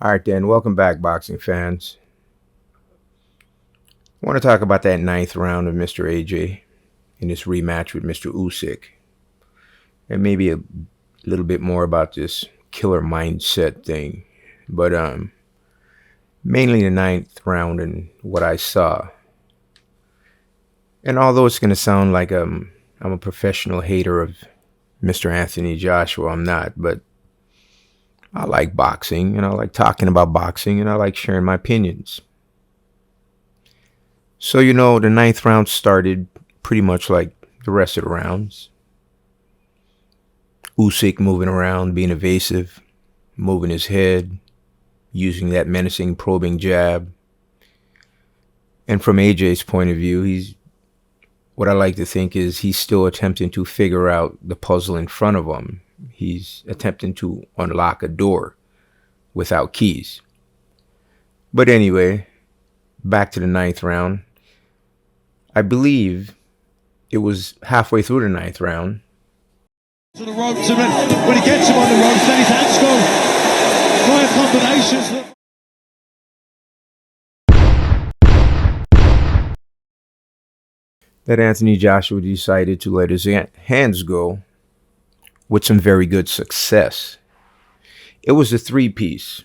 All right, then. Welcome back, boxing fans. I want to talk about that ninth round of Mr. AJ in this rematch with Mr. Usyk, and maybe a little bit more about this killer mindset thing. But mainly the ninth round and what I saw. And although it's going to sound like I'm a professional hater of Mr. Anthony Joshua, I'm not. But I like boxing, and I like talking about boxing, and I like sharing my opinions. So, the ninth round started pretty much like the rest of the rounds. Usyk moving around, being evasive, moving his head, using that menacing, probing jab. And from AJ's point of view, what I like to think is he's still attempting to figure out the puzzle in front of him. He's attempting to unlock a door without keys. But anyway, back to the ninth round. I believe it was halfway through the ninth round. To the ropes, and when he gets him on the ropes, then his hands go via combinations. That Anthony Joshua decided to let his hands go with some very good success. It was a three-piece,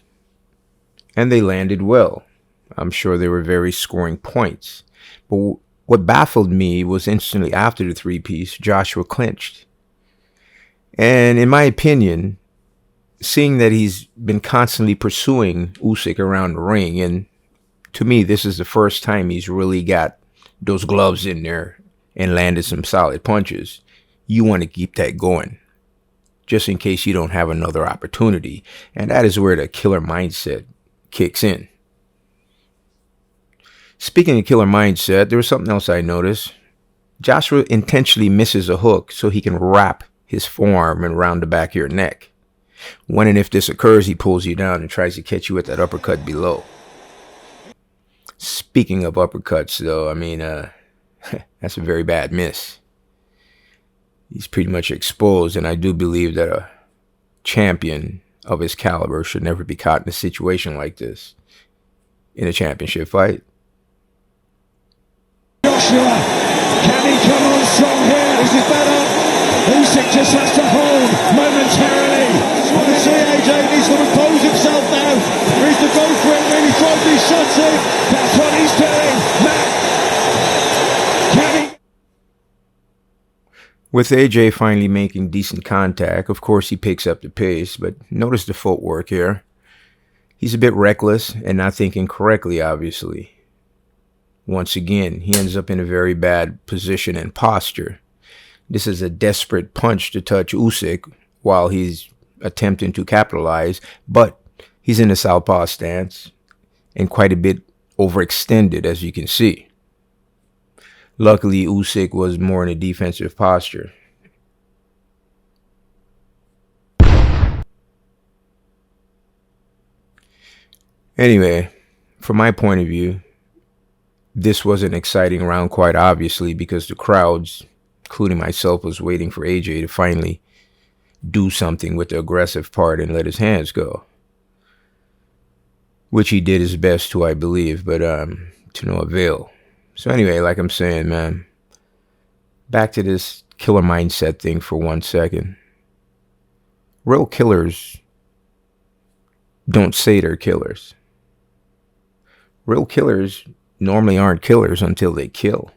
and they landed well. I'm sure they were very scoring points. But what baffled me was instantly after the three-piece, Joshua clinched. And in my opinion, seeing that he's been constantly pursuing Usyk around the ring, and to me, this is the first time he's really got those gloves in there and landed some solid punches. You want to keep that going, just in case you don't have another opportunity. And that is where the killer mindset kicks in. Speaking of killer mindset, there was something else I noticed. Joshua intentionally misses a hook so he can wrap his forearm around the back of your neck. When and if this occurs, he pulls you down and tries to catch you with that uppercut below. Speaking of uppercuts, though, that's a very bad miss. He's pretty much exposed, and I do believe that a champion of his caliber should never be caught in a situation like this in a championship fight. Joshua, can he come on strong here? Is it better? Usyk just has to hold momentarily. I can see AJ needs to compose himself now. He needs to go for it, really throw these shots in. That's what he's doing. Matt, can he? With AJ finally making decent contact, of course he picks up the pace, but notice the footwork here. He's a bit reckless and not thinking correctly, obviously. Once again, he ends up in a very bad position and posture. This is a desperate punch to touch Usyk while he's attempting to capitalize, but he's in a southpaw stance and quite a bit overextended, as you can see. Luckily, Usyk was more in a defensive posture. Anyway, from my point of view, this was an exciting round, quite obviously, because the crowds, including myself, was waiting for AJ to finally do something with the aggressive part and let his hands go, which he did his best to, I believe, but to no avail. So anyway, like I'm saying, man, back to this killer mindset thing for 1 second. Real killers don't say they're killers. Real killers normally aren't killers until they kill.